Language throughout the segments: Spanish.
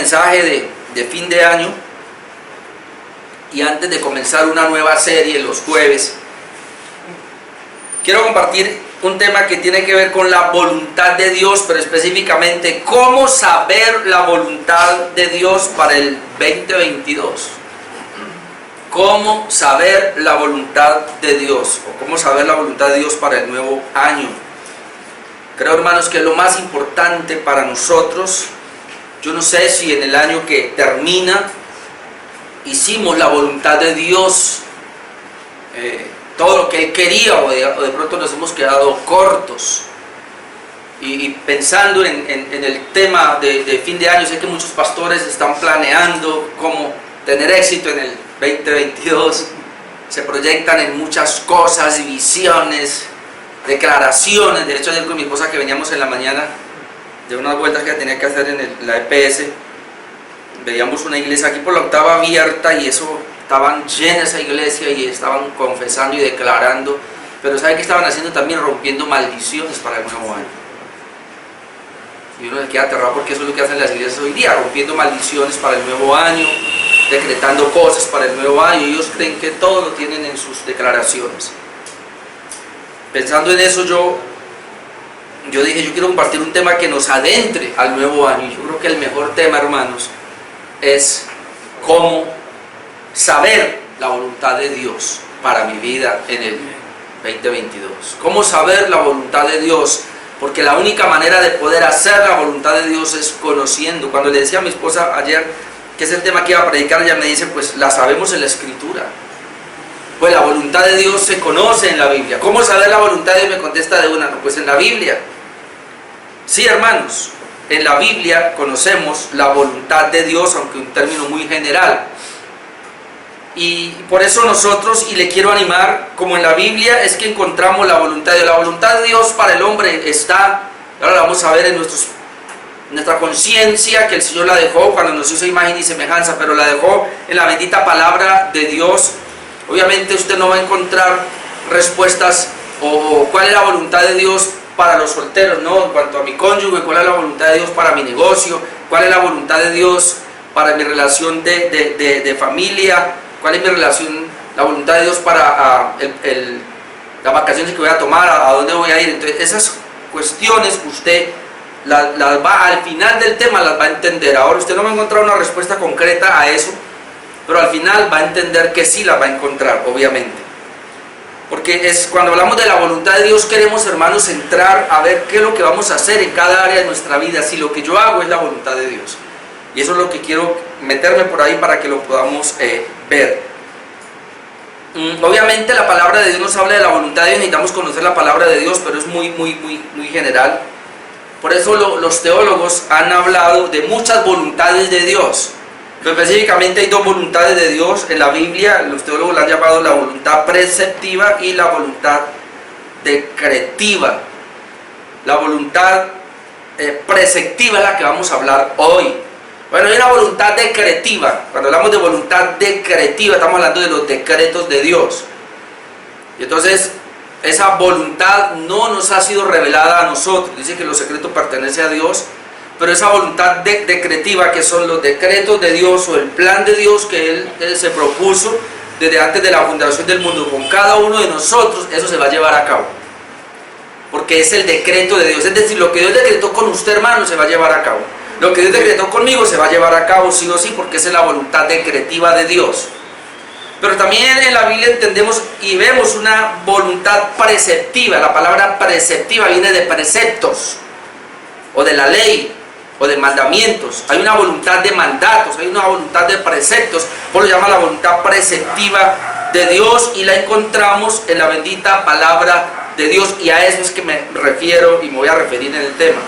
mensaje de fin de año y antes de comenzar una nueva serie los jueves, quiero compartir un tema que tiene que ver con la voluntad de Dios, pero específicamente cómo saber la voluntad de Dios para el 2022. Cómo saber la voluntad de Dios, o cómo saber la voluntad de Dios para el nuevo año. Creo, hermanos, que es lo más importante para nosotros. Yo no sé si en el año que termina hicimos la voluntad de Dios, todo lo que Él quería, o de pronto nos hemos quedado cortos. Y pensando en el tema de fin de año, sé que muchos pastores están planeando cómo tener éxito en el 2022, se proyectan en muchas cosas, visiones, declaraciones. De hecho, ayer con mi esposa, que veníamos en la mañana de unas vueltas que tenía que hacer en la EPS, veíamos una iglesia aquí por la octava abierta, y eso, estaban llenas esa iglesia y estaban confesando y declarando, pero ¿sabe qué estaban haciendo también? Rompiendo maldiciones para el nuevo año. Y uno se queda aterrado, porque eso es lo que hacen las iglesias hoy día, rompiendo maldiciones para el nuevo año, decretando cosas para el nuevo año. Ellos creen que todo lo tienen en sus declaraciones. Pensando en eso, yo dije, yo quiero compartir un tema que nos adentre al nuevo año. Y yo creo que el mejor tema, hermanos, es cómo saber la voluntad de Dios para mi vida en el 2022. Cómo saber la voluntad de Dios, porque la única manera de poder hacer la voluntad de Dios es conociendo. Cuando le decía a mi esposa ayer que es el tema que iba a predicar, ella me dice, pues la sabemos en la Escritura. Pues la voluntad de Dios se conoce en la Biblia. ¿Cómo saber la voluntad de Dios? Me contesta de una, no, pues en la Biblia. Sí, hermanos, en la Biblia conocemos la voluntad de Dios, aunque un término muy general. Y por eso nosotros, y le quiero animar, como en la Biblia es que encontramos la voluntad de Dios. La voluntad de Dios para el hombre está, ahora la vamos a ver en nuestra conciencia, que el Señor la dejó cuando nos hizo imagen y semejanza, pero la dejó en la bendita palabra de Dios. Obviamente usted no va a encontrar respuestas o cuál es la voluntad de Dios para los solteros, ¿no? En cuanto a mi cónyuge, cuál es la voluntad de Dios para mi negocio, cuál es la voluntad de Dios para mi relación de familia, cuál es mi relación, la voluntad de Dios para las vacaciones que voy a tomar, a dónde voy a ir. Entonces esas cuestiones usted las va, al final del tema las va a entender. Ahora usted no va a encontrar una respuesta concreta a eso, pero al final va a entender que sí la va a encontrar, obviamente. Porque es cuando hablamos de la voluntad de Dios, queremos, hermanos, entrar a ver qué es lo que vamos a hacer en cada área de nuestra vida, si lo que yo hago es la voluntad de Dios. Y eso es lo que quiero meterme por ahí para que lo podamos ver. Obviamente la palabra de Dios nos habla de la voluntad de Dios, necesitamos conocer la palabra de Dios, pero es muy general. Por eso los teólogos han hablado de muchas voluntades de Dios. Pero específicamente hay dos voluntades de Dios en la Biblia. Los teólogos la han llamado la voluntad preceptiva y la voluntad decretiva. La voluntad preceptiva es la que vamos a hablar hoy. Bueno, hay una voluntad decretiva. Cuando hablamos de voluntad decretiva, estamos hablando de los decretos de Dios. Y entonces, esa voluntad no nos ha sido revelada a nosotros. Dice que los secretos pertenecen a Dios. Pero esa voluntad decretiva, que son los decretos de Dios o el plan de Dios que Él se propuso desde antes de la fundación del mundo con cada uno de nosotros, eso se va a llevar a cabo. Porque es el decreto de Dios. Es decir, lo que Dios decretó con usted, hermano, se va a llevar a cabo. Lo que Dios decretó conmigo se va a llevar a cabo sí o sí, porque esa es la voluntad decretiva de Dios. Pero también en la Biblia entendemos y vemos una voluntad preceptiva. La palabra preceptiva viene de preceptos o de la ley o de mandamientos. Hay una voluntad de mandatos, hay una voluntad de preceptos, por lo llama la voluntad preceptiva de Dios, y la encontramos en la bendita palabra de Dios, y a eso es que me refiero y me voy a referir en el tema.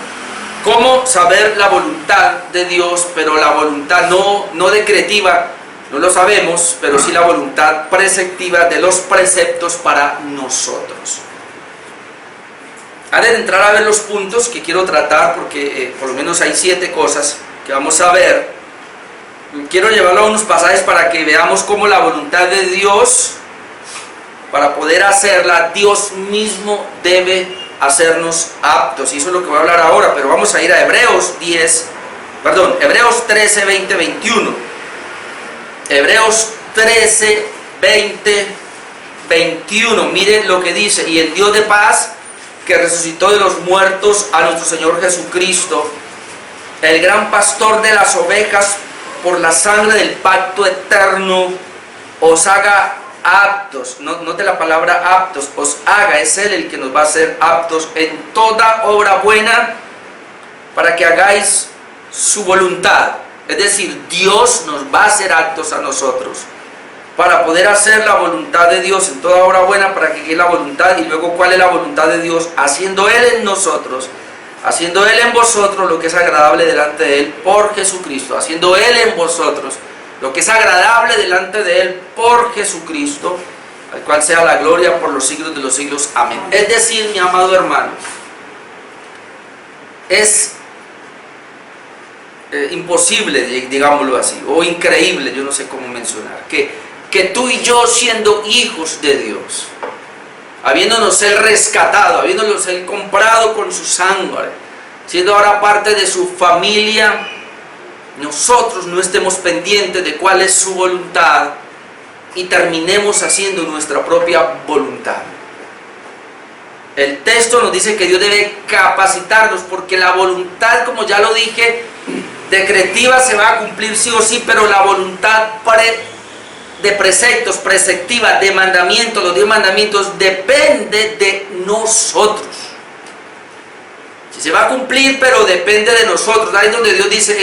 ¿Cómo saber la voluntad de Dios? Pero la voluntad no decretiva, no lo sabemos, pero sí la voluntad preceptiva de los preceptos para nosotros. Antes de entrar a ver los puntos que quiero tratar, porque por lo menos hay 7 cosas que vamos a ver, quiero llevarlo a unos pasajes para que veamos cómo la voluntad de Dios, para poder hacerla, Dios mismo debe hacernos aptos. Y eso es lo que voy a hablar ahora, pero vamos a ir a Hebreos 10, Perdón, Hebreos 13, 20, 21. Hebreos 13, 20, 21. Miren lo que dice: y el Dios de paz, que resucitó de los muertos a nuestro Señor Jesucristo, el gran pastor de las ovejas, por la sangre del pacto eterno, os haga aptos. Note la palabra aptos. Os haga, es Él el que nos va a hacer aptos en toda obra buena, para que hagáis su voluntad. Es decir, Dios nos va a hacer aptos a nosotros para poder hacer la voluntad de Dios en toda obra buena, para que quede la voluntad. Y luego, ¿cuál es la voluntad de Dios? Haciendo Él en nosotros, haciendo Él en vosotros lo que es agradable delante de Él por Jesucristo. Haciendo Él en vosotros lo que es agradable delante de Él por Jesucristo, al cual sea la gloria por los siglos de los siglos. Amén. Es decir, mi amado hermano, es imposible, digámoslo así, o increíble, yo no sé cómo mencionar, que tú y yo, siendo hijos de Dios, habiéndonos Él rescatado, habiéndonos Él comprado con su sangre, siendo ahora parte de su familia, nosotros no estemos pendientes de cuál es su voluntad y terminemos haciendo nuestra propia voluntad. El texto nos dice que Dios debe capacitarnos, porque la voluntad, como ya lo dije, decretiva se va a cumplir sí o sí, pero la voluntad de preceptos, preceptiva, de mandamientos, los 10 mandamientos, depende de nosotros. Si se va a cumplir, pero depende de nosotros. Ahí es donde Dios dice,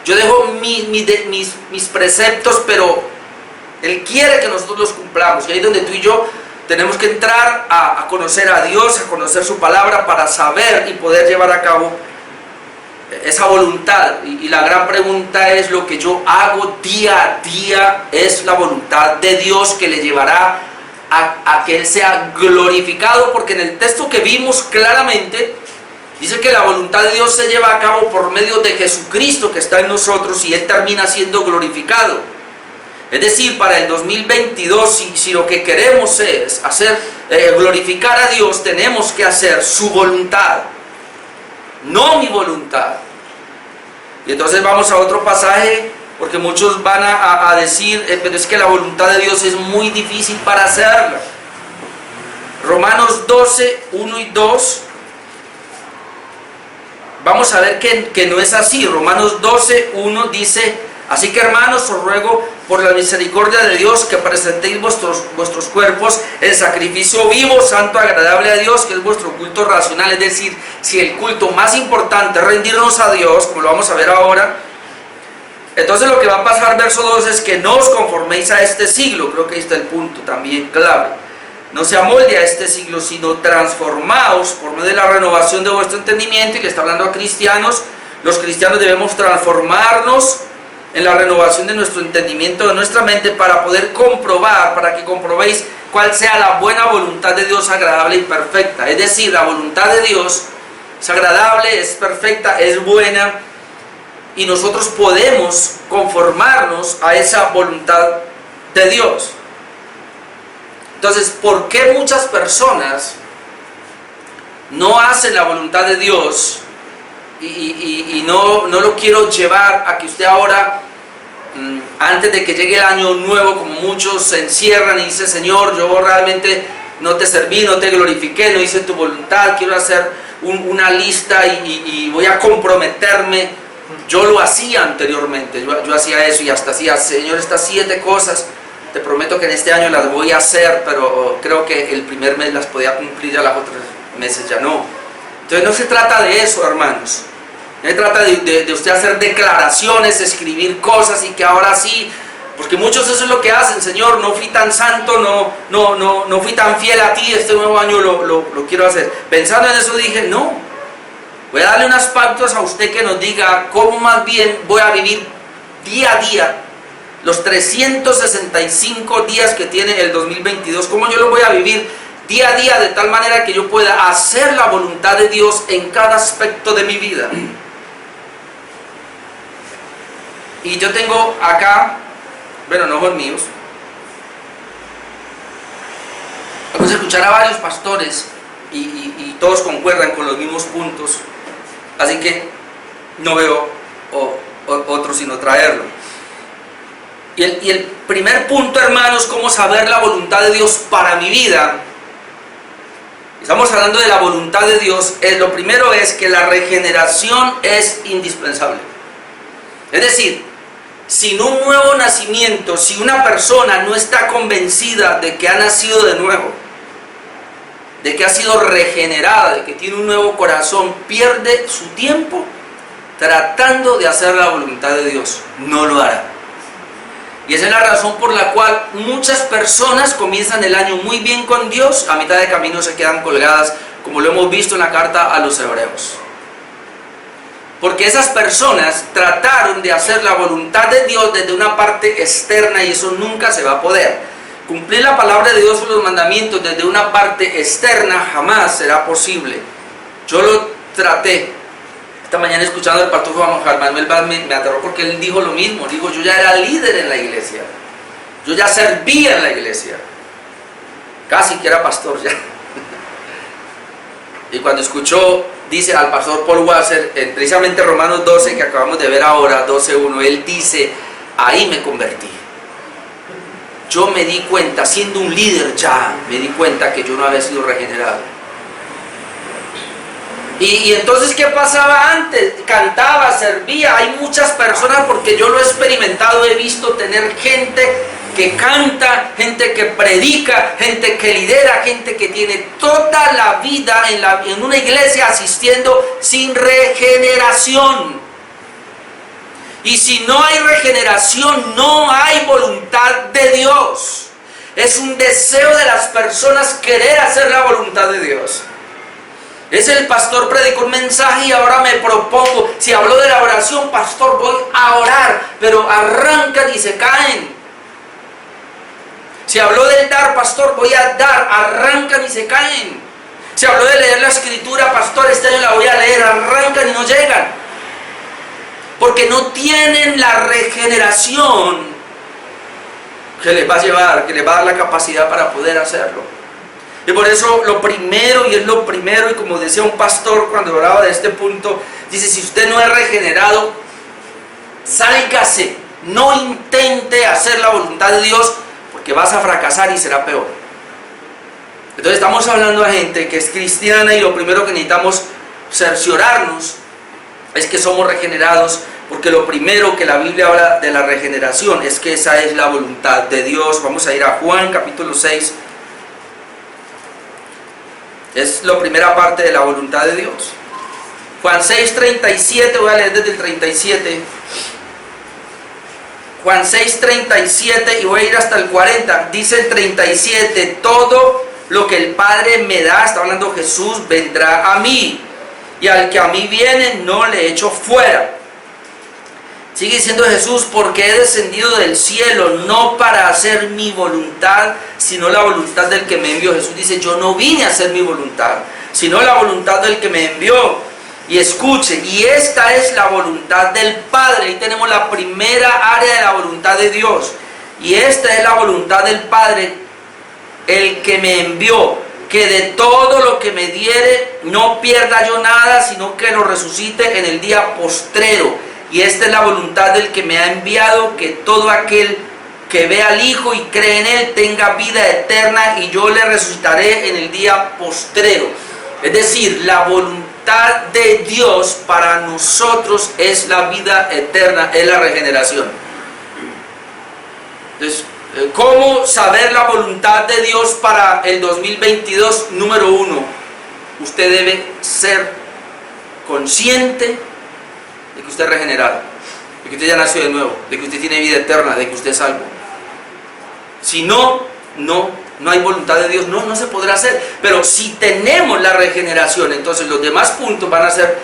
yo dejo mis preceptos, pero Él quiere que nosotros los cumplamos. Y ahí es donde tú y yo tenemos que entrar a conocer a Dios, a conocer su palabra, para saber y poder llevar a cabo esa voluntad. Y la gran pregunta es: lo que yo hago día a día es la voluntad de Dios, que le llevará a que Él sea glorificado. Porque en el texto que vimos claramente dice que la voluntad de Dios se lleva a cabo por medio de Jesucristo, que está en nosotros, y Él termina siendo glorificado. Es decir, para el 2022, si lo que queremos es glorificar a Dios, tenemos que hacer su voluntad, no mi voluntad. Y entonces vamos a otro pasaje, porque muchos van a decir, pero es que la voluntad de Dios es muy difícil para hacerla. Romanos 12, 1 y 2. Vamos a ver que no es así. Romanos 12, 1 dice: así que, hermanos, os ruego por la misericordia de Dios que presentéis vuestros cuerpos en sacrificio vivo, santo, agradable a Dios, que es vuestro culto racional. Es decir, si el culto más importante es rendirnos a Dios, como lo vamos a ver ahora, entonces lo que va a pasar, verso 2, es que no os conforméis a este siglo. Creo que ahí está el punto también clave. No se amolde a este siglo, sino transformaos por medio de la renovación de vuestro entendimiento. Y le está hablando a cristianos. Los cristianos debemos transformarnos en la renovación de nuestro entendimiento, de nuestra mente, para poder comprobar, para que comprobéis cuál sea la buena voluntad de Dios, agradable y perfecta. Es decir, la voluntad de Dios es agradable, es perfecta, es buena, y nosotros podemos conformarnos a esa voluntad de Dios. Entonces, ¿por qué muchas personas no hacen la voluntad de Dios? Y no lo quiero llevar a que usted ahora, antes de que llegue el año nuevo, como muchos se encierran y dicen: Señor, yo realmente no te serví, no te glorifiqué, no hice tu voluntad, quiero hacer una lista y voy a comprometerme. Yo lo hacía anteriormente, yo hacía eso, y hasta hacía: Señor, estas 7 cosas, te prometo que en este año las voy a hacer, pero creo que el primer mes las podía cumplir, ya los otros meses ya no. Entonces no se trata de eso, hermanos. No se trata de usted hacer declaraciones, escribir cosas y que ahora sí, porque muchos eso es lo que hacen: Señor, no fui tan santo, no fui tan fiel a ti, este nuevo año lo quiero hacer. Pensando en eso dije: no, voy a darle unas pautas a usted que nos diga cómo más bien voy a vivir día a día los 365 días que tiene el 2022, cómo yo lo voy a vivir día a día, de tal manera que yo pueda hacer la voluntad de Dios en cada aspecto de mi vida. Y yo tengo acá, bueno, no son míos, vamos a escuchar a varios pastores y todos concuerdan con los mismos puntos, así que no veo otro sino traerlo. Y el primer punto, hermanos, cómo saber la voluntad de Dios para mi vida. Estamos hablando de la voluntad de Dios. Lo primero es que la regeneración es indispensable. Es decir, sin un nuevo nacimiento, si una persona no está convencida de que ha nacido de nuevo, de que ha sido regenerada, de que tiene un nuevo corazón, pierde su tiempo tratando de hacer la voluntad de Dios. No lo hará. Y esa es la razón por la cual muchas personas comienzan el año muy bien con Dios, a mitad de camino se quedan colgadas, como lo hemos visto en la carta a los Hebreos. Porque esas personas trataron de hacer la voluntad de Dios desde una parte externa y eso nunca se va a poder. Cumplir la palabra de Dios y los mandamientos desde una parte externa jamás será posible. Yo lo traté. Esta mañana escuchando al pastor Juan Manuel me aterró porque él dijo lo mismo. Dijo, yo ya era líder en la iglesia. Yo ya servía en la iglesia. Casi que era pastor ya. Y cuando escuchó, dice al pastor Paul Wasser, precisamente Romanos 12, que acabamos de ver ahora, 12:1, él dice, ahí me convertí. Yo me di cuenta, siendo un líder ya, me di cuenta que yo no había sido regenerado. Y entonces, ¿qué pasaba antes? Cantaba, servía. Hay muchas personas, porque yo lo he experimentado, he visto tener gente que canta, gente que predica, gente que lidera, gente que tiene toda la vida en una iglesia asistiendo sin regeneración. Y si no hay regeneración, no hay voluntad de Dios. Es un deseo de las personas querer hacer la voluntad de Dios. El pastor predicó un mensaje y ahora me propongo, si habló de la oración, pastor, voy a orar, pero arrancan y se caen. Si habló del dar, pastor, voy a dar, arrancan y se caen. Si habló de leer la escritura, pastor, este año la voy a leer, arrancan y no llegan. Porque no tienen la regeneración que les va a llevar, que les va a dar la capacidad para poder hacerlo. Y por eso lo primero, y como decía un pastor cuando hablaba de este punto, dice, si usted no es regenerado, sálgase, no intente hacer la voluntad de Dios, porque vas a fracasar y será peor. Entonces estamos hablando de gente que es cristiana y lo primero que necesitamos cerciorarnos es que somos regenerados, porque lo primero que la Biblia habla de la regeneración es que esa es la voluntad de Dios. Vamos a ir a Juan capítulo 6. Es la primera parte de la voluntad de Dios. Juan 6:37, voy a leer desde el 37. Juan 6:37 y voy a ir hasta el 40. Dice el 37, todo lo que el Padre me da, está hablando Jesús, vendrá a mí. Y al que a mí viene, no le echo fuera. Sigue diciendo Jesús, porque he descendido del cielo, no para hacer mi voluntad, sino la voluntad del que me envió. Jesús dice, yo no vine a hacer mi voluntad, sino la voluntad del que me envió. Y escuche, y esta es la voluntad del Padre. Ahí tenemos la primera área de la voluntad de Dios. Y esta es la voluntad del Padre, el que me envió, que de todo lo que me diere, no pierda yo nada, sino que lo resucite en el día postrero. Y esta es la voluntad del que me ha enviado, que todo aquel que ve al Hijo y cree en Él tenga vida eterna, y yo le resucitaré en el día postrero. Es decir, la voluntad de Dios para nosotros es la vida eterna, es la regeneración. Entonces, ¿cómo saber la voluntad de Dios para el 2022? Número 1, usted debe ser consciente de que usted es regenerado, de que usted ya nació de nuevo, de que usted tiene vida eterna, de que usted es salvo. Si no hay voluntad de Dios, no se podrá hacer. Pero si tenemos la regeneración, entonces los demás puntos van a ser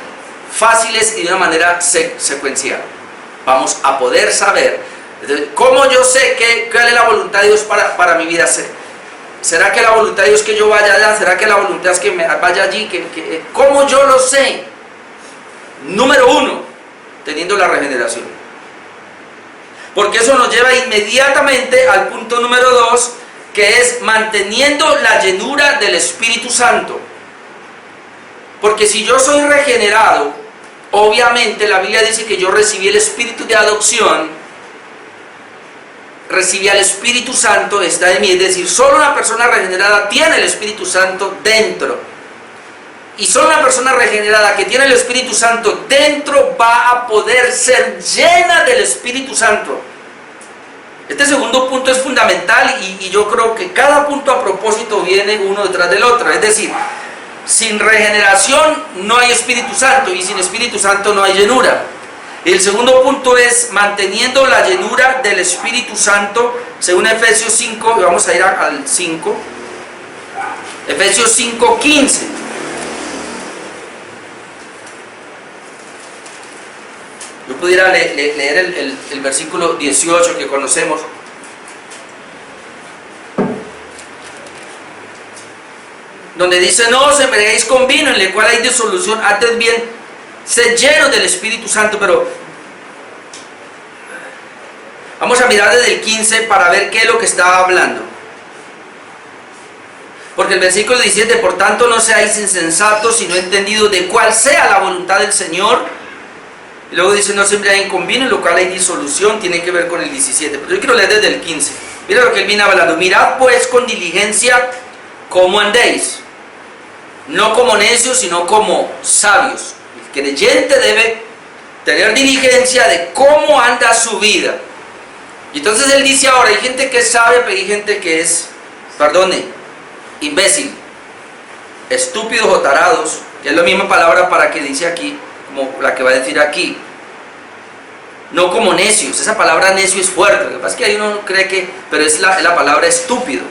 fáciles y de una manera secuencial. Vamos a poder saber. ¿Cómo yo sé cuál es la voluntad de Dios para mi vida? ¿Será que la voluntad de Dios es que yo vaya allá? ¿Será que la voluntad es que me vaya allí? ¿Cómo yo lo sé? Número 1, teniendo la regeneración. Porque eso nos lleva inmediatamente al punto número 2, que es manteniendo la llenura del Espíritu Santo. Porque si yo soy regenerado, obviamente la Biblia dice que yo recibí el espíritu de adopción, recibí al Espíritu Santo, está en mí, es decir, solo una persona regenerada tiene el Espíritu Santo dentro. Y solo una persona regenerada que tiene el Espíritu Santo dentro va a poder ser llena del Espíritu Santo. Este segundo punto es fundamental y yo creo que cada punto a propósito viene uno detrás del otro. Es decir, sin regeneración no hay Espíritu Santo y sin Espíritu Santo no hay llenura. El segundo punto es manteniendo la llenura del Espíritu Santo según Efesios 5, y vamos a ir al 5, Efesios 5:15. Yo pudiera leer el versículo 18 que conocemos. Donde dice, no os embriaguéis con vino, en el cual hay disolución, antes bien, sed llenos del Espíritu Santo. Pero vamos a mirar desde el 15 para ver qué es lo que estaba hablando. Porque el versículo 17, por tanto no seáis insensatos, sino entendidos de cuál sea la voluntad del Señor. Y luego dice, no se embriaguen con vino, en lo cual hay disolución, tiene que ver con el 17. Pero yo quiero leer desde el 15. Mira lo que él viene hablando. Mirad pues con diligencia cómo andéis, no como necios, sino como sabios. El creyente debe tener diligencia de cómo anda su vida. Y entonces él dice ahora, hay gente que es sabia, pero hay gente que es, imbécil, estúpidos o tarados, que es la misma palabra para que dice aquí, como la que va a decir aquí. No como necios. Esa palabra necio es fuerte. Lo que pasa es que ahí uno cree que, pero es la palabra estúpido.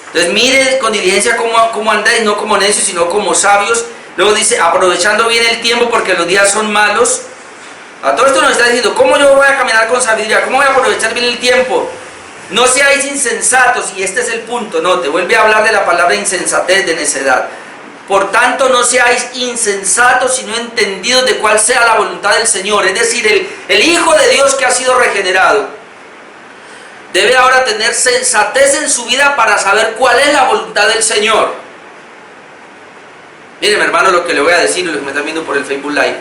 Entonces mire con diligencia cómo andáis, no como necios, sino como sabios. Luego dice, aprovechando bien el tiempo porque los días son malos. A todo esto nos está diciendo, ¿cómo yo voy a caminar con sabiduría? ¿Cómo voy a aprovechar bien el tiempo? No seáis insensatos, y este es el punto, no, te vuelve a hablar de la palabra insensatez, de necedad. Por tanto, no seáis insensatos, sino entendidos de cuál sea la voluntad del Señor. Es decir, el Hijo de Dios que ha sido regenerado debe ahora tener sensatez en su vida para saber cuál es la voluntad del Señor. Miren, hermano, lo que le voy a decir, los que me están viendo por el Facebook Live.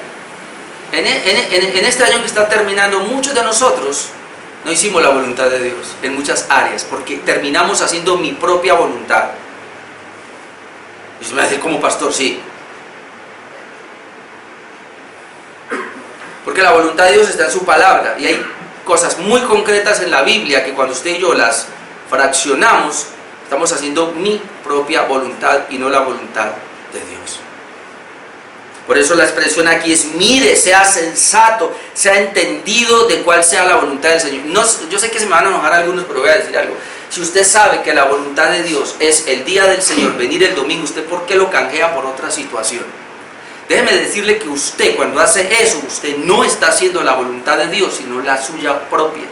En este año que está terminando, muchos de nosotros no hicimos la voluntad de Dios en muchas áreas, porque terminamos haciendo mi propia voluntad. Y se me va a decir como pastor, sí. Porque la voluntad de Dios está en su palabra, y hay cosas muy concretas en la Biblia que cuando usted y yo las fraccionamos, estamos haciendo mi propia voluntad y no la voluntad de Dios. Por eso la expresión aquí es, mire, sea sensato, sea entendido de cuál sea la voluntad del Señor. No, yo sé que se me van a enojar algunos, pero voy a decir algo. Si usted sabe que la voluntad de Dios es el día del Señor, venir el domingo, ¿usted por qué lo canjea por otra situación? Déjeme decirle que usted, cuando hace eso, usted no está haciendo la voluntad de Dios, sino la suya propia.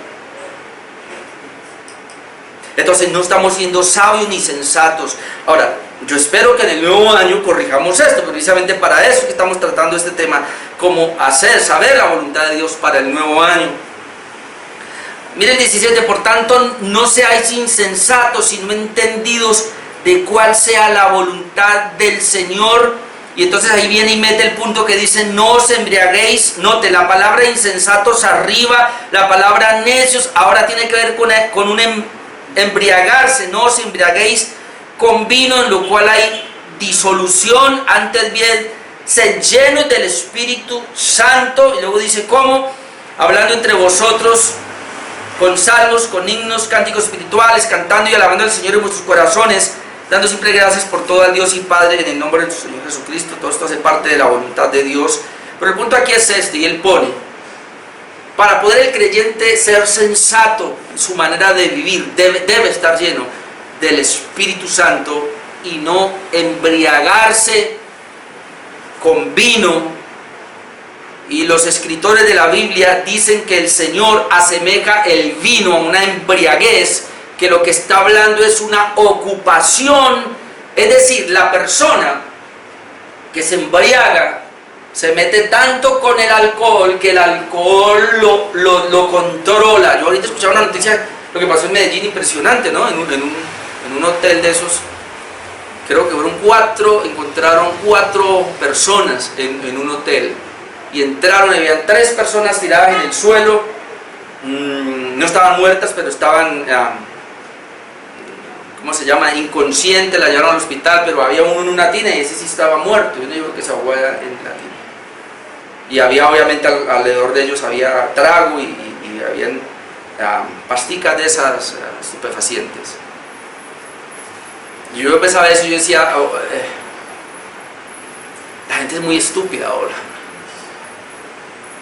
Entonces no estamos siendo sabios ni sensatos. Ahora, yo espero que en el nuevo año corrijamos esto, precisamente para eso que estamos tratando este tema, cómo saber la voluntad de Dios para el nuevo año. Mire el 17, por tanto no seáis insensatos, sino entendidos de cuál sea la voluntad del Señor. Y entonces ahí viene y mete el punto que dice, no os embriaguéis. Note, la palabra insensatos arriba, la palabra necios ahora tiene que ver con un embriagarse. No os embriaguéis con vino, en lo cual hay disolución, antes bien sed llenos del Espíritu Santo. Y luego dice, ¿cómo? Hablando entre vosotros con salmos, con himnos, cánticos espirituales, cantando y alabando al Señor en vuestros corazones, dando siempre gracias por todo al Dios y Padre en el nombre de nuestro Señor Jesucristo. Todo esto hace parte de la voluntad de Dios. Pero el punto aquí es este, y él pone, para poder el creyente ser sensato en su manera de vivir, debe estar lleno del Espíritu Santo y no embriagarse con vino. Y los escritores de la Biblia dicen que el Señor asemeja el vino a una embriaguez, que lo que está hablando es una ocupación. Es decir, la persona que se embriaga se mete tanto con el alcohol que el alcohol lo controla. Yo ahorita escuchaba una noticia, lo que pasó en Medellín, impresionante, ¿no? En un hotel de esos creo que fueron 4, encontraron 4 personas en un hotel. Y entraron y habían 3 personas tiradas en el suelo. No estaban muertas, pero estaban, ¿cómo se llama? Inconscientes, la llevaron al hospital, pero había uno en una tina y ese sí estaba muerto. Yo no digo que se ahogó en la tina. Y había, obviamente, alrededor de ellos había trago y habían pasticas de esas estupefacientes. Y yo pensaba eso y yo decía, la gente es muy estúpida ahora.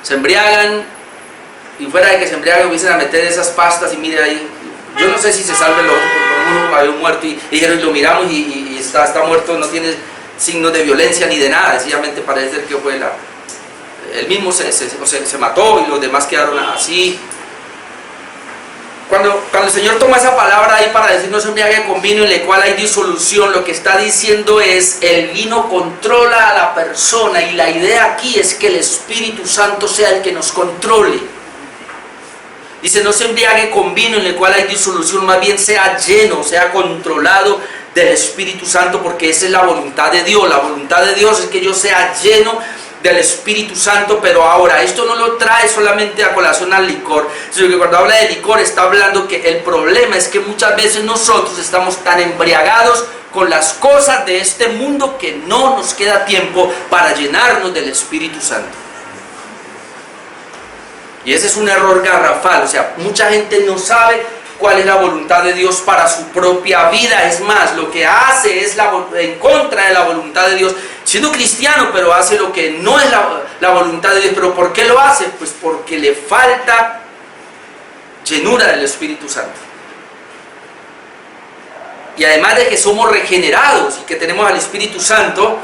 Se embriagan y fuera de que se embriagan empiezan a meter esas pastas y mire ahí, yo no sé si se salve el ojo, porque uno había un muerto y dijeron, lo miramos y está muerto, no tiene signos de violencia ni de nada, sencillamente parece que fue él mismo se mató y los demás quedaron así. Cuando el Señor toma esa palabra ahí para decir no se embriague con vino en el cual hay disolución, lo que está diciendo es el vino controla a la persona, y la idea aquí es que el Espíritu Santo sea el que nos controle. Dice no se embriague con vino en el cual hay disolución, más bien sea lleno, sea controlado del Espíritu Santo, porque esa es la voluntad de Dios. La voluntad de Dios es que yo sea lleno del Espíritu Santo. Pero ahora, esto no lo trae solamente a colación al licor, sino que cuando habla de licor está hablando que el problema es que muchas veces nosotros estamos tan embriagados con las cosas de este mundo que no nos queda tiempo para llenarnos del Espíritu Santo. Y ese es un error garrafal. O sea, mucha gente no sabe cuál es la voluntad de Dios para su propia vida. Es más, lo que hace es en contra de la voluntad de Dios, siendo cristiano, pero hace lo que no es la voluntad de Dios. ¿Pero por qué lo hace? Pues porque le falta llenura del Espíritu Santo. Y además de que somos regenerados y que tenemos al Espíritu Santo,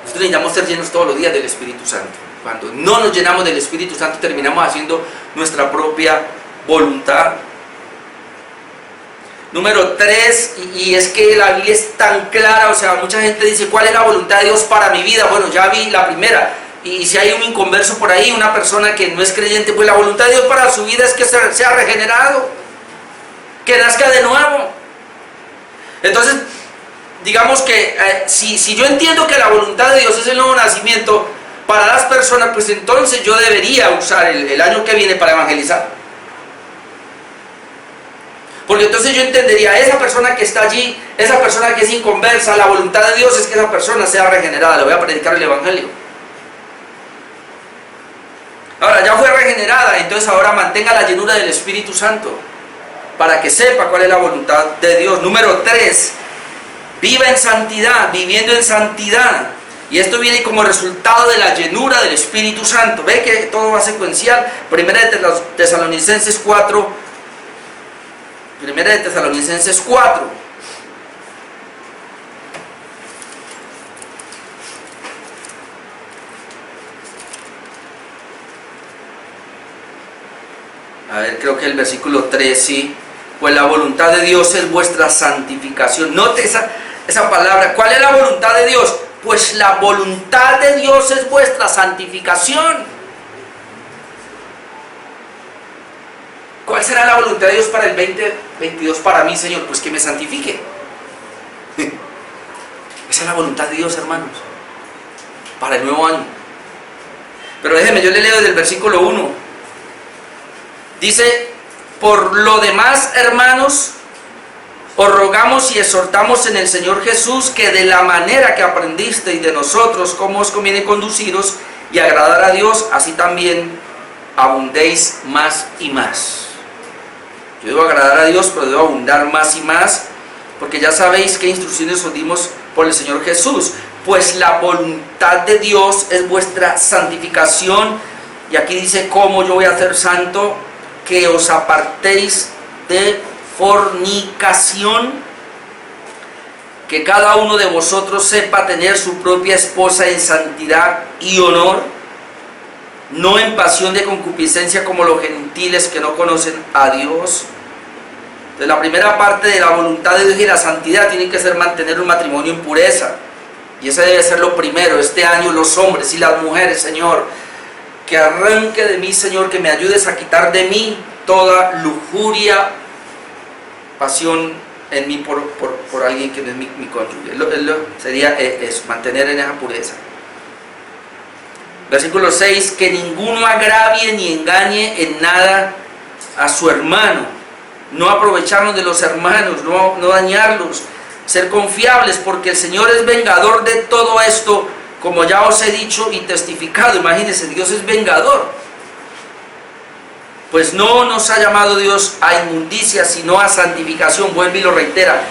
nosotros necesitamos ser llenos todos los días del Espíritu Santo. Cuando no nos llenamos del Espíritu Santo, terminamos haciendo nuestra propia voluntad. Número 3, y es que la Biblia es tan clara. O sea, mucha gente dice, ¿cuál es la voluntad de Dios para mi vida? Bueno, ya vi la primera. Y si hay un inconverso por ahí, una persona que no es creyente, pues la voluntad de Dios para su vida es que sea regenerado, que nazca de nuevo. Entonces, digamos que si yo entiendo que la voluntad de Dios es el nuevo nacimiento para las personas, pues entonces yo debería usar el año que viene para evangelizar. Porque entonces yo entendería, esa persona que está allí, esa persona que es inconversa, la voluntad de Dios es que esa persona sea regenerada, le voy a predicar el evangelio. Ahora, ya fue regenerada, entonces ahora mantenga la llenura del Espíritu Santo, para que sepa cuál es la voluntad de Dios. Número 3, viva en santidad, viviendo en santidad. Y esto viene como resultado de la llenura del Espíritu Santo. Ve que todo va secuencial. Primera de Tesalonicenses 4. Primera de Tesalonicenses 4. A ver, creo que el versículo 3, sí. Pues la voluntad de Dios es vuestra santificación. Note esa palabra. ¿Cuál es la voluntad de Dios? Pues la voluntad de Dios es vuestra santificación. ¿Cuál será la voluntad de Dios para el 2022 para mí, Señor? Pues que me santifique. Esa es la voluntad de Dios, hermanos, para el nuevo año. Pero déjenme, yo le leo desde el versículo 1. Dice, por lo demás, hermanos, os rogamos y exhortamos en el Señor Jesús que de la manera que aprendisteis de nosotros cómo os conviene conduciros y agradar a Dios, así también abundéis más y más. Yo debo agradar a Dios, pero debo abundar más y más, porque ya sabéis qué instrucciones os dimos por el Señor Jesús. Pues la voluntad de Dios es vuestra santificación, y aquí dice cómo yo voy a ser santo, que os apartéis de fornicación, que cada uno de vosotros sepa tener su propia esposa en santidad y honor, no en pasión de concupiscencia como los gentiles que no conocen a Dios. Entonces, la primera parte de la voluntad de Dios y la santidad tiene que ser mantener un matrimonio en pureza, y ese debe ser lo primero. Este año los hombres y las mujeres, Señor, que arranque de mí, Señor, que me ayudes a quitar de mí toda lujuria, pasión en mí por alguien que no es mi cónyuge. Sería eso, mantener en esa pureza. Versículo 6, que ninguno agravie ni engañe en nada a su hermano. No aprovecharnos de los hermanos, no dañarlos. Ser confiables, porque el Señor es vengador de todo esto, como ya os he dicho y testificado. Imagínense, Dios es vengador. Pues no nos ha llamado Dios a inmundicia, sino a santificación. Vuelve y lo reitera.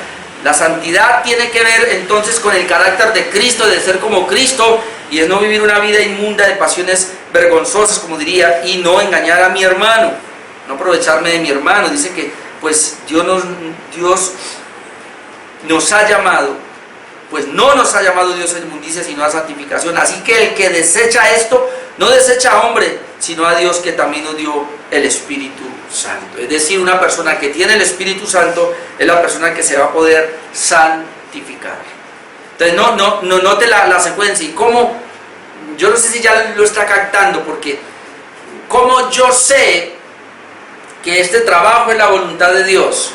La santidad tiene que ver entonces con el carácter de Cristo, de ser como Cristo, y es no vivir una vida inmunda de pasiones vergonzosas, como diría, y no engañar a mi hermano, no aprovecharme de mi hermano. Dice que pues Dios nos ha llamado, pues no nos ha llamado Dios a inmundicia, sino a santificación. Así que el que desecha esto, no desecha a hombre, sino a Dios, que también nos dio el Espíritu Santo. Es decir, una persona que tiene el Espíritu Santo es la persona que se va a poder santificar. Entonces no note la secuencia. Y cómo, yo no sé si ya lo está captando, porque cómo yo sé que este trabajo es la voluntad de Dios.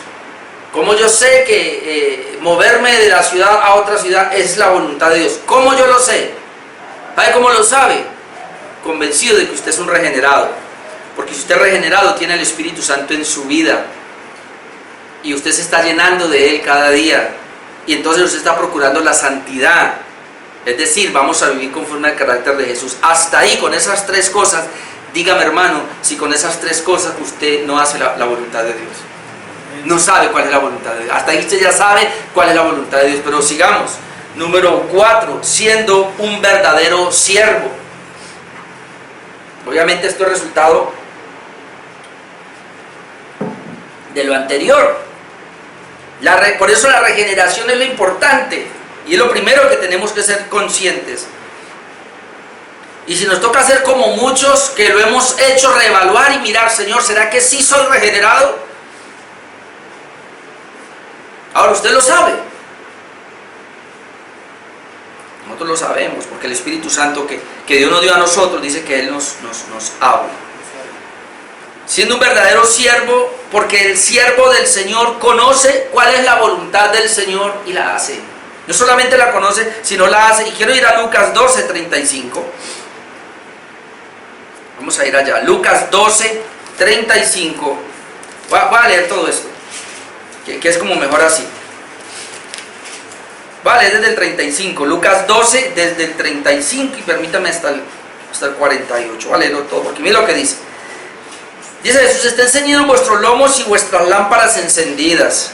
Cómo yo sé que moverme de la ciudad a otra ciudad es la voluntad de Dios. ¿Cómo yo lo sé? ¿Sabe cómo lo sabe? Convencido de que usted es un regenerado. Porque si usted es regenerado, tiene el Espíritu Santo en su vida. Y usted se está llenando de Él cada día. Y entonces usted está procurando la santidad. Es decir, vamos a vivir conforme al carácter de Jesús. Hasta ahí, con esas tres cosas, dígame, hermano, si con esas tres cosas usted no hace la voluntad de Dios. No sabe cuál es la voluntad de Dios. Hasta ahí usted ya sabe cuál es la voluntad de Dios. Pero sigamos. Número 4, siendo un verdadero siervo. Obviamente esto es resultado de lo anterior. Por eso la regeneración es lo importante. Y es lo primero que tenemos que ser conscientes. Y si nos toca hacer como muchos que lo hemos hecho, reevaluar y mirar, Señor, ¿será que sí soy regenerado? Ahora usted lo sabe. Nosotros lo sabemos, porque el Espíritu Santo que Dios nos dio a nosotros, dice que Él nos habla. Siendo un verdadero siervo, porque el siervo del Señor conoce cuál es la voluntad del Señor y la hace. No solamente la conoce, sino la hace. Y quiero ir a Lucas 12:35. Vamos a ir allá. Lucas 12:35. Voy a leer todo esto, que es como mejor así. Vale, desde el 35. Lucas 12, desde el 35, y permítame hasta el 48. Vale, no todo, porque mira lo que dice. Dice Jesús: estén ceñidos vuestros lomos y vuestras lámparas encendidas.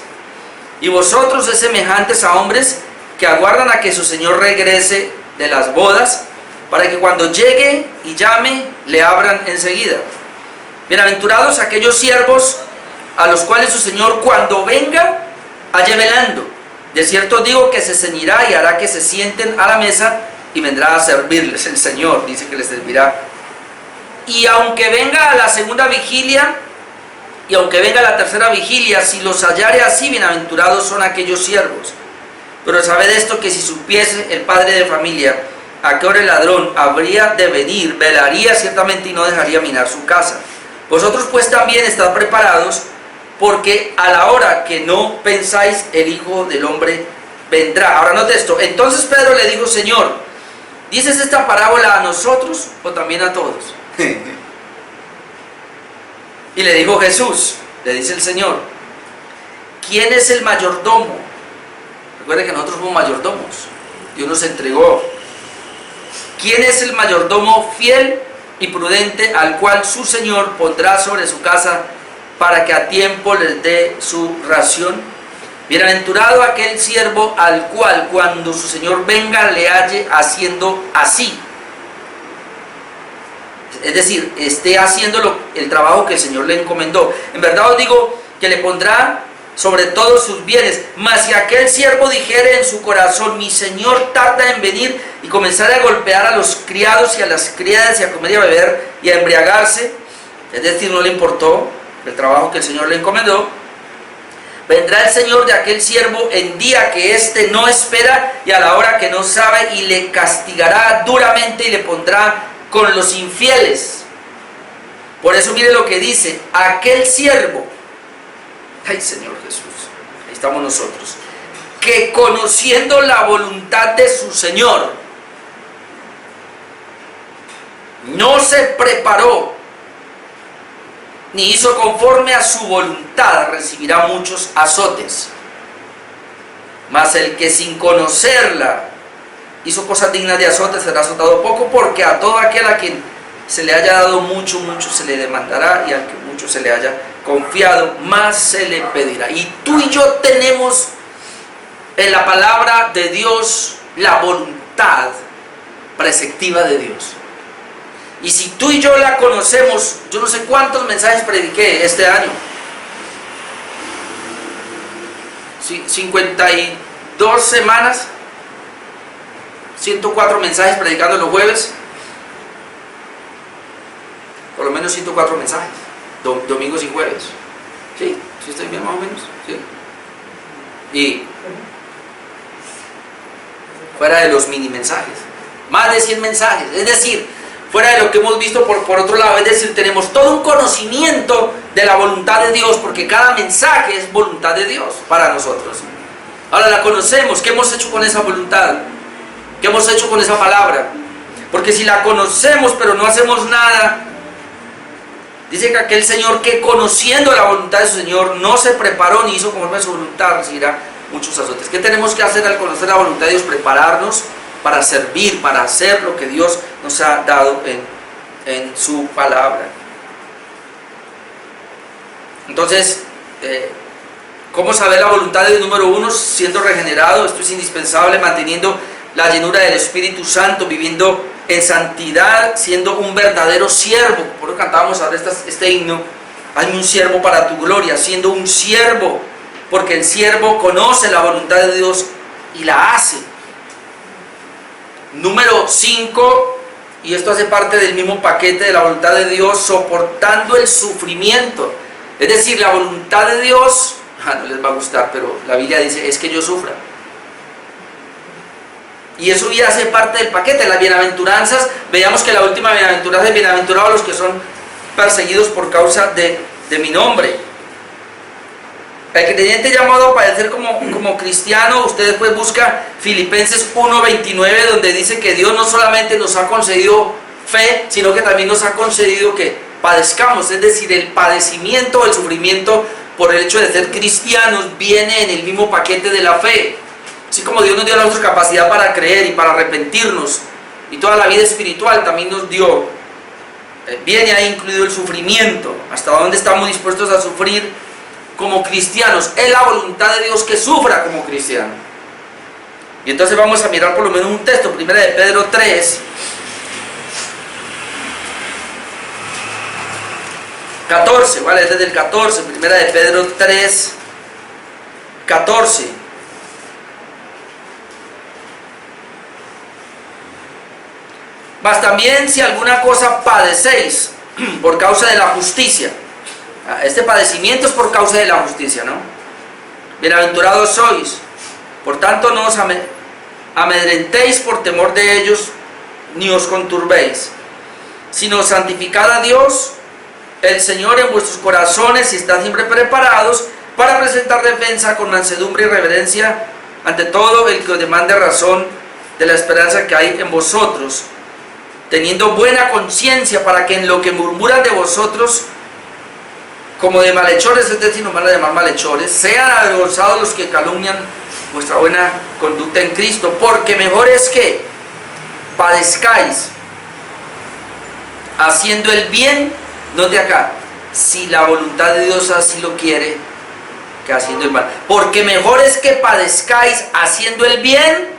Y vosotros es semejantes a hombres que aguardan a que su Señor regrese de las bodas, para que cuando llegue y llame, le abran enseguida. Bienaventurados aquellos siervos a los cuales su Señor, cuando venga, halle velando. De cierto os digo que se ceñirá y hará que se sienten a la mesa, y vendrá a servirles. El Señor dice que les servirá. Y aunque venga a la segunda vigilia, y aunque venga a la tercera vigilia, si los hallare así, bienaventurados son aquellos siervos. Pero sabed esto, que si supiese el padre de familia a qué hora el ladrón habría de venir, velaría ciertamente y no dejaría minar su casa. Vosotros pues también estad preparados, porque a la hora que no pensáis, el Hijo del Hombre vendrá. Ahora note esto. Entonces Pedro le dijo: Señor, ¿dices esta parábola a nosotros o también a todos? Y le dijo Jesús, le dice el Señor: ¿quién es el mayordomo? Recuerden que nosotros somos mayordomos. Dios nos entregó. ¿Quién es el mayordomo fiel y prudente, al cual su Señor pondrá sobre su casa, para que a tiempo les dé su ración? Bienaventurado aquel siervo al cual, cuando su Señor venga, le halle haciendo así. Es decir, esté haciendo el trabajo que el Señor le encomendó. En verdad os digo que le pondrá sobre todos sus bienes. Mas si aquel siervo dijere en su corazón: mi Señor tarda en venir, y comenzare a golpear a los criados y a las criadas, y a comer y a beber y a embriagarse, es decir, no le importó el trabajo que el Señor le encomendó, vendrá el Señor de aquel siervo en día que éste no espera y a la hora que no sabe, y le castigará duramente y le pondrá con los infieles. Por eso mire lo que dice: aquel siervo, ay Señor Jesús, ahí estamos nosotros, que conociendo la voluntad de su Señor, no se preparó, ni hizo conforme a su voluntad, recibirá muchos azotes. Mas el que sin conocerla hizo cosas dignas de azotes será azotado poco, porque a todo aquel a quien se le haya dado mucho, mucho se le demandará, y al que mucho se le haya confiado, más se le pedirá. Y tú y yo tenemos en la palabra de Dios la voluntad preceptiva de Dios. Y si tú y yo la conocemos, yo no sé cuántos mensajes prediqué este año. 52 semanas, 104 mensajes predicando los jueves. Por lo menos 104 mensajes, domingos y jueves. ¿Sí? ¿Sí estoy bien más o menos? ¿Sí? Y fuera de los mini mensajes, más de 100 mensajes. Es decir, fuera de lo que hemos visto por otro lado, es decir, tenemos todo un conocimiento de la voluntad de Dios, porque cada mensaje es voluntad de Dios para nosotros. Ahora la conocemos. ¿Qué hemos hecho con esa voluntad? ¿Qué hemos hecho con esa palabra? Porque si la conocemos pero no hacemos nada, dice que aquel Señor que conociendo la voluntad de su Señor no se preparó ni hizo conforme a su voluntad, recibirá muchos azotes. ¿Qué tenemos que hacer al conocer la voluntad de Dios? Prepararnos para servir, para hacer lo que Dios nos ha dado en su palabra. Entonces, ¿cómo saber la voluntad de Dios? Número uno, siendo regenerado. Esto es indispensable, manteniendo la llenura del Espíritu Santo, viviendo en santidad, siendo un verdadero siervo. Por eso cantábamos ahora este himno: hazme un siervo para tu gloria, siendo un siervo, porque el siervo conoce la voluntad de Dios y la hace. Número 5, y esto hace parte del mismo paquete de la voluntad de Dios, soportando el sufrimiento. Es decir, la voluntad de Dios, no les va a gustar, pero la Biblia dice, es que yo sufra. Y eso ya hace parte del paquete. Las bienaventuranzas, veamos que la última bienaventuranza es: bienaventurados los que son perseguidos por causa de mi nombre. El creyente llamado a padecer como cristiano, usted después busca Filipenses 1:29, donde dice que Dios no solamente nos ha concedido fe, sino que también nos ha concedido que padezcamos. Es decir, el padecimiento o el sufrimiento por el hecho de ser cristianos viene en el mismo paquete de la fe. Así como Dios nos dio a nosotros capacidad para creer y para arrepentirnos, y toda la vida espiritual también nos dio, viene ahí incluido el sufrimiento. ¿Hasta dónde estamos dispuestos a sufrir como cristianos? Es la voluntad de Dios que sufra como cristiano. Y entonces vamos a mirar por lo menos un texto, 1 de Pedro 3, 14, ¿vale? Desde el 14, 1 de Pedro 3, 14. Mas también si alguna cosa padecéis por causa de la justicia. Este padecimiento es por causa de la justicia, ¿no? Bienaventurados sois. Por tanto no os amedrentéis por temor de ellos, ni os conturbéis, sino santificad a Dios, el Señor, en vuestros corazones, y estad siempre preparados para presentar defensa con mansedumbre y reverencia ante todo el que os demande razón de la esperanza que hay en vosotros, teniendo buena conciencia, para que en lo que murmuran de vosotros como de malhechores, es decir, nos van a llamar malhechores, sean avergonzados los que calumnian vuestra buena conducta en Cristo, porque mejor es que padezcáis haciendo el bien, no de acá, si la voluntad de Dios así lo quiere, que haciendo el mal. Porque mejor es que padezcáis haciendo el bien,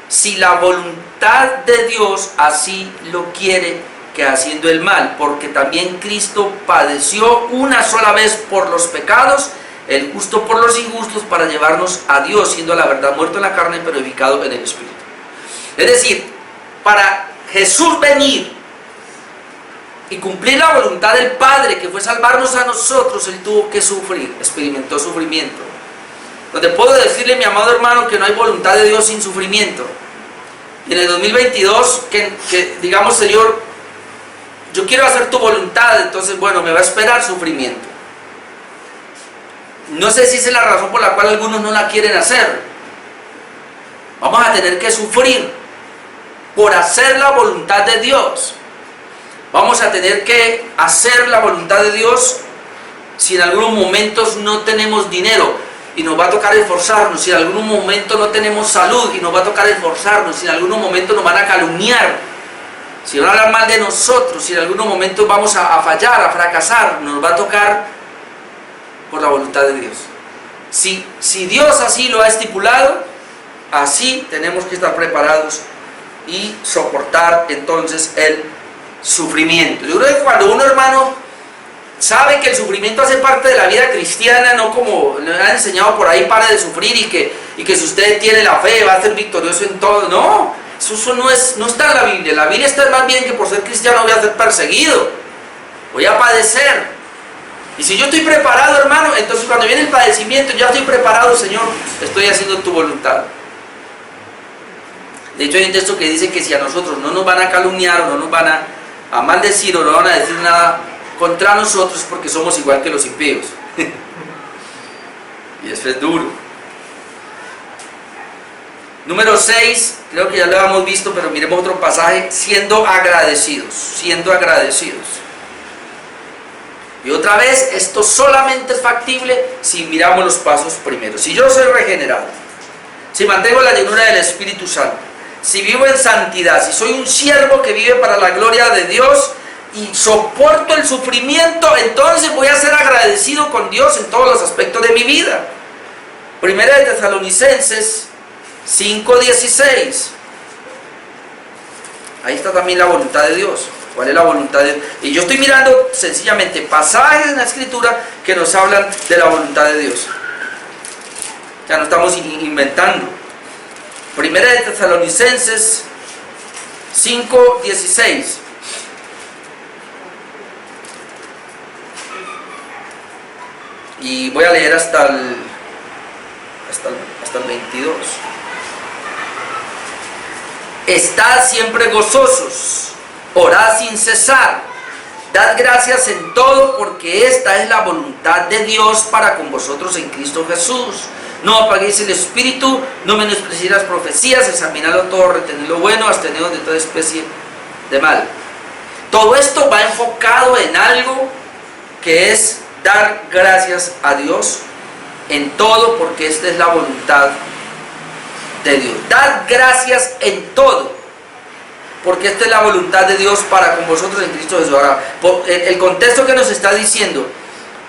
si la voluntad de Dios así lo quiere, que haciendo el mal. Porque también Cristo padeció una sola vez por los pecados, el justo por los injustos, para llevarnos a Dios, siendo la verdad muerto en la carne, pero vivificado en el Espíritu. Es decir, para Jesús venir y cumplir la voluntad del Padre, que fue salvarnos a nosotros, Él tuvo que sufrir, experimentó sufrimiento. Donde puedo decirle, mi amado hermano, que no hay voluntad de Dios sin sufrimiento. Y en el 2022, que digamos, Señor, yo quiero hacer tu voluntad, entonces bueno, me va a esperar sufrimiento. no sé si esa es la razón por la cual algunos no la quieren hacer. Vamos a tener que sufrir por hacer la voluntad de Dios. Vamos a tener que hacer la voluntad de Dios si en algunos momentos no tenemos dinero y nos va a tocar esforzarnos, si en algunos momentos no tenemos salud y nos va a tocar esforzarnos, si en algunos momentos nos van a calumniar, si van a hablar mal de nosotros, si en algunos momentos vamos a fallar, a fracasar, nos va a tocar por la voluntad de Dios. Si Dios así lo ha estipulado, así tenemos que estar preparados y soportar entonces el sufrimiento. Yo creo que cuando uno, hermano, sabe que el sufrimiento hace parte de la vida cristiana, no como le han enseñado por ahí, pare de sufrir y que si usted tiene la fe va a ser victorioso en todo. No, eso no está en la Biblia. La Biblia está más bien que por ser cristiano voy a ser perseguido, voy a padecer. Y si yo estoy preparado, hermano, entonces cuando viene el padecimiento, ya estoy preparado, Señor, estoy haciendo tu voluntad. De hecho hay un texto que dice que si a nosotros no nos van a calumniar o no nos van a maldecir o no van a decir nada contra nosotros, porque somos igual que los impíos. Y eso es duro. Número 6, creo que ya lo hemos visto, pero miremos otro pasaje: siendo agradecidos, siendo agradecidos. Y otra vez, esto solamente es factible si miramos los pasos primero. Si yo soy regenerado, si mantengo la llenura del Espíritu Santo, si vivo en santidad, si soy un siervo que vive para la gloria de Dios y soporto el sufrimiento, entonces voy a ser agradecido con Dios en todos los aspectos de mi vida. Primera de Tesalonicenses 5:16. Ahí está también la voluntad de Dios. ¿Cuál es la voluntad de Dios? Y yo estoy mirando sencillamente pasajes en la Escritura que nos hablan de la voluntad de Dios. Ya no estamos inventando. Primera de Tesalonicenses 5:16. Y voy a leer hasta el 22. Estad siempre gozosos, orad sin cesar, dad gracias en todo, porque esta es la voluntad de Dios para con vosotros en Cristo Jesús. No apaguéis el espíritu, no menospreciéis las profecías, examinadlo todo, retened lo bueno, absteneos de toda especie de mal. Todo esto va enfocado en algo que es dar gracias a Dios en todo, porque esta es la voluntad de Dios. Dad gracias en todo, porque esta es la voluntad de Dios para con vosotros en Cristo Jesús. Ahora, el contexto que nos está diciendo,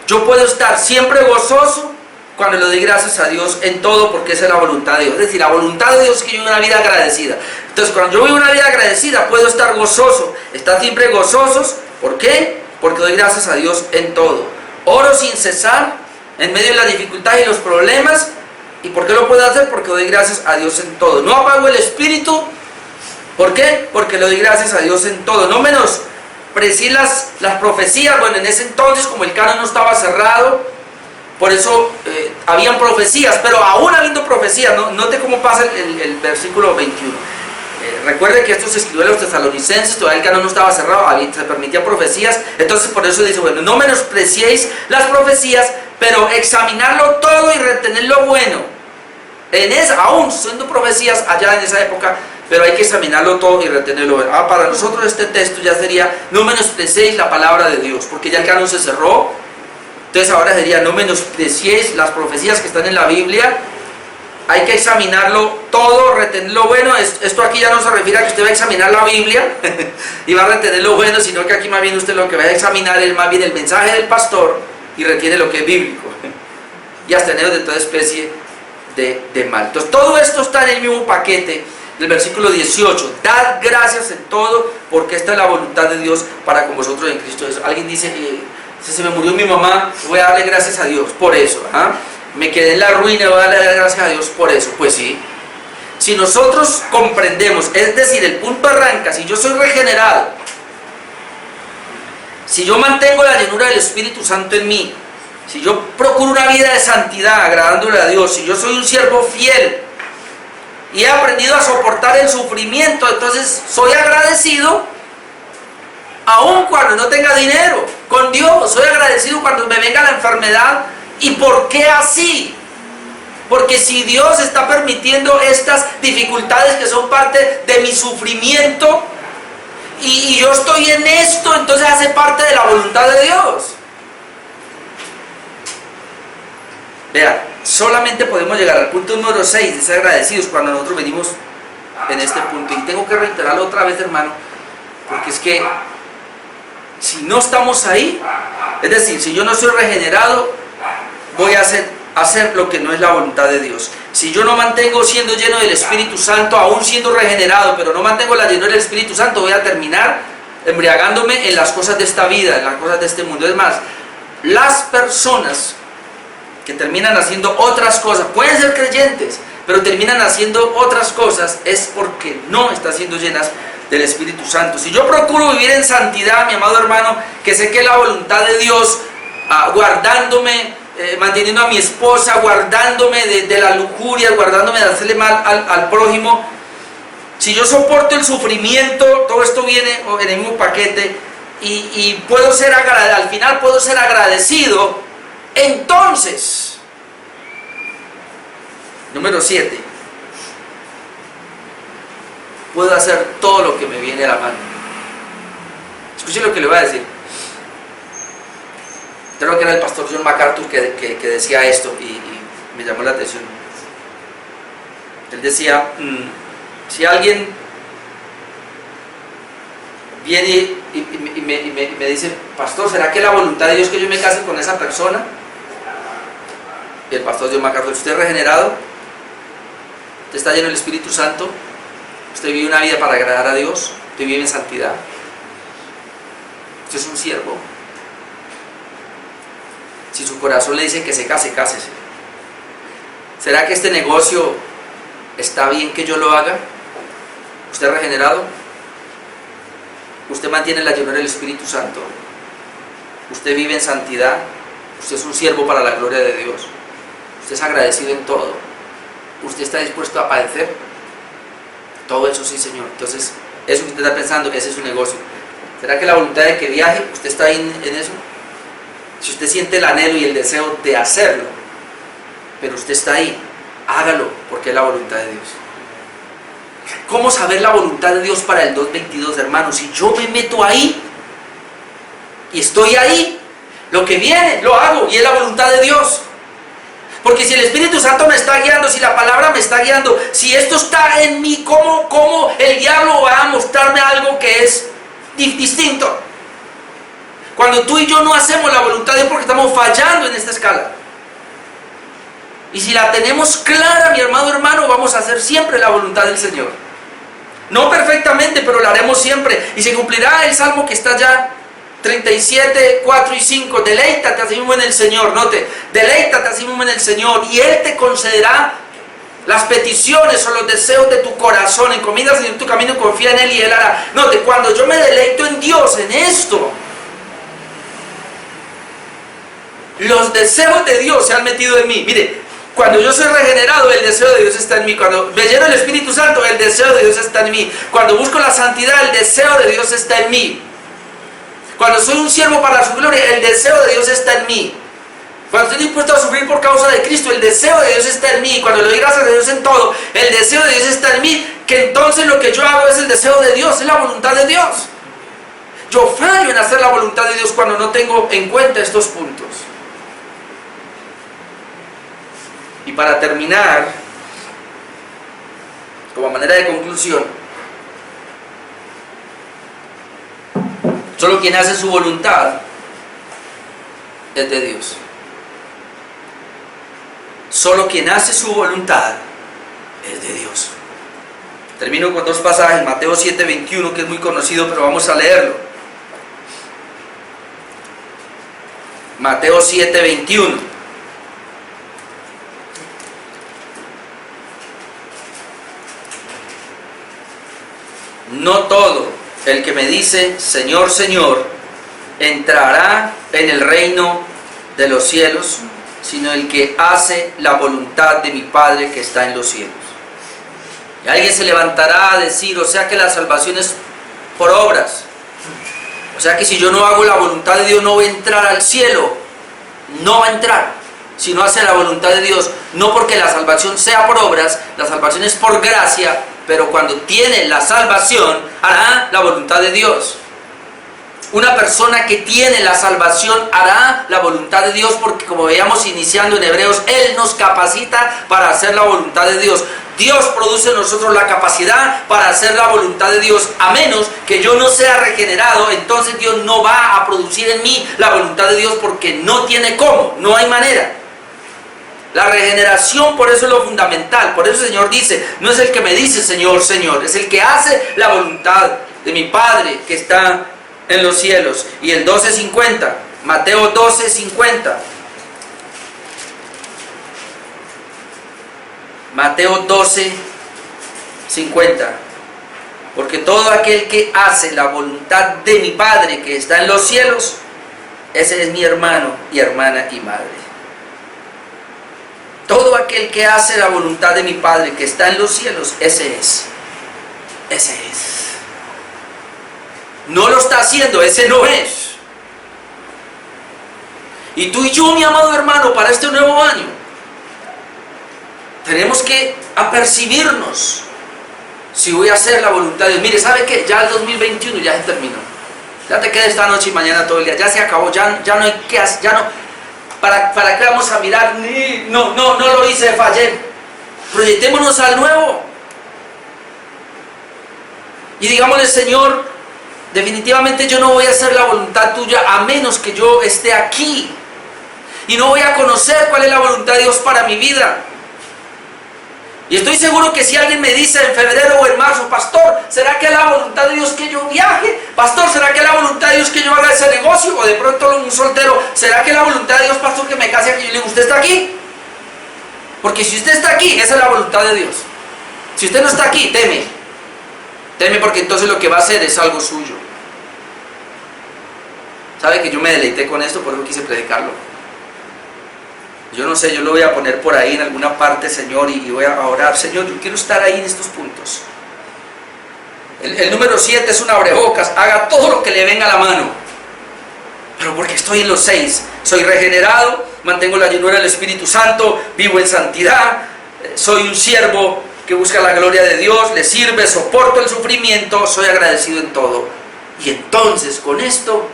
yo puedo estar siempre gozoso cuando le doy gracias a Dios en todo, porque esa es la voluntad de Dios. Es decir, la voluntad de Dios es que yo viva una vida agradecida. Entonces, cuando yo vivo una vida agradecida, puedo estar gozoso, estar siempre gozosos. ¿Por qué? Porque doy gracias a Dios en todo. Oro sin cesar en medio de las dificultades y los problemas. ¿Y por qué lo puedo hacer? Porque doy gracias a Dios en todo. No apago el espíritu. ¿Por qué? Porque le doy gracias a Dios en todo. No menosprecié las profecías. Bueno, en ese entonces, como el canon no estaba cerrado, por eso habían profecías, pero aún habiendo profecías, note cómo pasa el versículo 21. Recuerde que esto se escribió a los tesalonicenses, todavía el canon no estaba cerrado, se permitían profecías. Entonces por eso dice, bueno, no menospreciéis las profecías, pero examinarlo todo y retener lo bueno. Aún siendo profecías allá en esa época, pero hay que examinarlo todo y retenerlo bueno. Para nosotros este texto ya sería, no menospreciéis la palabra de Dios, porque ya el canon se cerró. Entonces ahora sería, no menospreciéis las profecías que están en la Biblia. Hay que examinarlo todo, retener lo bueno. Esto aquí ya no se refiere a que usted va a examinar la Biblia y va a retener lo bueno, sino que aquí más bien usted lo que va a examinar es más bien el mensaje del pastor y retiene lo que es bíblico y absteneos de toda especie de mal. Entonces todo esto está en el mismo paquete del versículo 18. Dad gracias en todo, porque esta es la voluntad de Dios para con vosotros en Cristo Jesús. Alguien dice, si se me murió mi mamá, voy a darle gracias a Dios por eso. Me quedé en la ruina, voy a darle gracias a Dios por eso. Pues sí, si nosotros comprendemos, es decir, el punto arranca, si yo soy regenerado, si yo mantengo la llenura del Espíritu Santo en mí, si yo procuro una vida de santidad, agradándole a Dios, si yo soy un siervo fiel y he aprendido a soportar el sufrimiento, entonces soy agradecido aun cuando no tenga dinero con Dios. Soy agradecido cuando me venga la enfermedad ¿Y por qué así? Porque si Dios está permitiendo estas dificultades que son parte de mi sufrimiento, y yo estoy en esto, entonces hace parte de la voluntad de Dios. Vea, solamente podemos llegar al punto número 6 de ser agradecidos cuando nosotros venimos en este punto. Y tengo que reiterarlo otra vez, hermano, porque es que si no estamos ahí, es decir, si yo no soy regenerado, voy a hacer lo que no es la voluntad de Dios. Si yo no mantengo siendo lleno del Espíritu Santo, aún siendo regenerado, pero no mantengo la llenura del Espíritu Santo, voy a terminar embriagándome en las cosas de esta vida, en las cosas de este mundo. Es más, las personas que terminan haciendo otras cosas, pueden ser creyentes, pero terminan haciendo otras cosas, es porque no están siendo llenas del Espíritu Santo. Si yo procuro vivir en santidad, mi amado hermano, que sé que es la voluntad de Dios, guardándome, manteniendo a mi esposa, guardándome de la lujuria, guardándome de hacerle mal al prójimo, si yo soporto el sufrimiento, todo esto viene en el mismo paquete, y puedo ser al final puedo ser agradecido, entonces, número 7, puedo hacer todo lo que me viene a la mano. Escuche lo que le voy a decir. Creo que era el pastor John MacArthur que decía esto y me llamó la atención. Él decía, si alguien viene y me dice, pastor, ¿será que es la voluntad de Dios que yo me case con esa persona? Y el pastor John MacArthur, ¿usted es regenerado? ¿Usted está lleno del Espíritu Santo? ¿Usted vive una vida para agradar a Dios? ¿Usted vive en santidad? ¿Usted es un siervo? Si su corazón le dice que se case, cásese. ¿Será que este negocio está bien que yo lo haga? ¿Usted es regenerado? ¿Usted mantiene la llenura del Espíritu Santo? ¿Usted vive en santidad? ¿Usted es un siervo para la gloria de Dios? ¿Usted es agradecido en todo? ¿Usted está dispuesto a padecer? Todo eso sí, Señor. Entonces, eso que usted está pensando, ese es su negocio. ¿Será que la voluntad de que viaje, usted está ahí en eso? Si usted siente el anhelo y el deseo de hacerlo, pero usted está ahí, hágalo, porque es la voluntad de Dios. ¿Cómo saber la voluntad de Dios para el 2022, hermanos? Si yo me meto ahí y estoy ahí, lo que viene lo hago y es la voluntad de Dios. Porque si el Espíritu Santo me está guiando, si la palabra me está guiando, si esto está en mí, ¿cómo el diablo va a mostrarme algo que es distinto? Cuando tú y yo no hacemos la voluntad de Dios, porque estamos fallando en esta escala. Y si la tenemos clara, mi amado hermano, vamos a hacer siempre la voluntad del Señor. No perfectamente, pero la haremos siempre. Y se cumplirá el salmo que está allá, 37, 4 y 5. Deleítate así mismo en el Señor. Note, deleítate así mismo en el Señor, y Él te concederá las peticiones o los deseos de tu corazón. Encomienda al Señor tu camino, confía en Él y Él hará. Note, cuando yo me deleito en Dios, en esto, los deseos de Dios se han metido en mí. Mire, cuando yo soy regenerado, el deseo de Dios está en mí. Cuando me lleno del Espíritu Santo, el deseo de Dios está en mí. Cuando busco la santidad, el deseo de Dios está en mí. Cuando soy un siervo para su gloria, el deseo de Dios está en mí. Cuando estoy dispuesto a sufrir por causa de Cristo, el deseo de Dios está en mí. Cuando le doy gracias a Dios en todo, el deseo de Dios está en mí. Que entonces lo que yo hago es el deseo de Dios, es la voluntad de Dios. Yo fallo en hacer la voluntad de Dios cuando no tengo en cuenta estos puntos. Y para terminar, como manera de conclusión, solo quien hace su voluntad es de Dios. Solo quien hace su voluntad es de Dios. Termino con dos pasajes, Mateo 7:21, que es muy conocido, pero vamos a leerlo. Mateo 7:21. No todo el que me dice, Señor, Señor, entrará en el reino de los cielos, sino el que hace la voluntad de mi Padre que está en los cielos. Y alguien se levantará a decir, o sea que la salvación es por obras. O sea que si yo no hago la voluntad de Dios, no voy a entrar al cielo. No va a entrar. sino hace la voluntad de Dios. No porque la salvación sea por obras, la salvación es por gracia, pero cuando tiene la salvación, hará la voluntad de Dios. Una persona que tiene la salvación hará la voluntad de Dios, porque como veíamos iniciando en Hebreos, Él nos capacita para hacer la voluntad de Dios. Dios produce en nosotros la capacidad para hacer la voluntad de Dios. A menos que yo no sea regenerado, entonces Dios no va a producir en mí la voluntad de Dios, porque no tiene cómo, no hay manera. La regeneración, por eso es lo fundamental. Por eso el Señor dice, no es el que me dice Señor, Señor, es el que hace la voluntad de mi Padre que está en los cielos. Y el 12:50, Mateo 12:50. Mateo 12:50. Porque todo aquel que hace la voluntad de mi Padre que está en los cielos, ese es mi hermano y hermana y madre. Todo aquel que hace la voluntad de mi Padre que está en los cielos, ese es. Ese es. No lo está haciendo, ese no es. Y tú y yo, mi amado hermano, para este nuevo año, tenemos que apercibirnos si voy a hacer la voluntad de Dios. Mire, ¿sabe qué? Ya el 2021 ya se terminó. Ya te queda esta noche y mañana todo el día. Ya se acabó, ya no hay que hacer, ya no. ¿Para qué vamos a mirar? No lo hice, fallé. Proyectémonos al nuevo. Y digámosle, Señor, definitivamente yo no voy a hacer la voluntad tuya a menos que yo esté aquí. Y no voy a conocer cuál es la voluntad de Dios para mi vida. Y estoy seguro que si alguien me dice en febrero o en marzo, pastor, ¿será que es la voluntad de Dios que yo viaje? Pastor, ¿será que es la voluntad de Dios que yo haga ese negocio? O de pronto un soltero, ¿será que es la voluntad de Dios, pastor, que me case aquí? Yo le digo, ¿usted está aquí? Porque si usted está aquí, esa es la voluntad de Dios. Si usted no está aquí, teme. Teme, porque entonces lo que va a hacer es algo suyo. ¿Sabe que yo me deleité con esto? Por eso quise predicarlo. Yo no sé, yo lo voy a poner por ahí en alguna parte, Señor, y voy a orar. Señor, yo quiero estar ahí en estos puntos. El número 7 es un abrebocas. Haga todo lo que le venga a la mano. Pero porque estoy en los 6. Soy regenerado, mantengo la llenura del Espíritu Santo, vivo en santidad, soy un siervo que busca la gloria de Dios, le sirve, soporto el sufrimiento, soy agradecido en todo. Y entonces, con esto,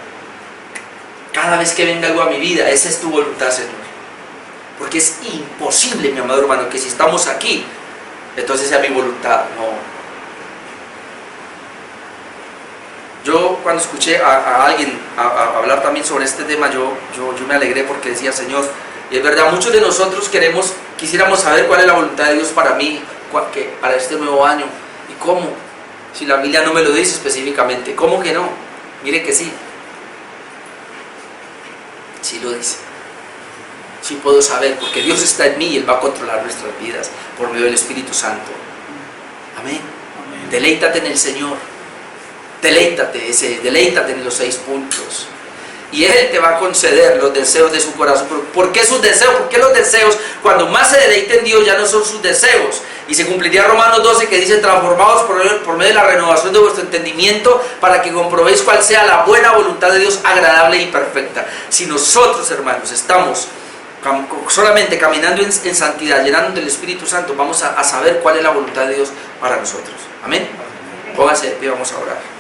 cada vez que venga algo a mi vida, esa es tu voluntad, Señor. Porque es imposible, mi amado hermano, que si estamos aquí, entonces sea mi voluntad. No. Yo cuando escuché a alguien a hablar también sobre este tema, yo me alegré, porque decía, Señor, y es verdad, muchos de nosotros quisiéramos saber cuál es la voluntad de Dios para mí, para este nuevo año. ¿Y cómo? Si la Biblia no me lo dice específicamente. ¿Cómo que no? Mire que sí. Sí lo dice. Sí puedo saber, porque Dios está en mí y Él va a controlar nuestras vidas por medio del Espíritu Santo. Amén. Amén. Deleítate en el Señor. Deleítate en los 6 puntos. Y Él te va a conceder los deseos de su corazón. ¿Por qué sus deseos? ¿Por qué los deseos? Cuando más se deleite en Dios, ya no son sus deseos. Y se cumpliría Romanos 12, que dice, transformados por medio de la renovación de vuestro entendimiento, para que comprobéis cuál sea la buena voluntad de Dios, agradable y perfecta. Si nosotros, hermanos, estamos solamente caminando en santidad, llenando del Espíritu Santo, vamos a saber cuál es la voluntad de Dios para nosotros. Amén. Póngase de pie, vamos a orar.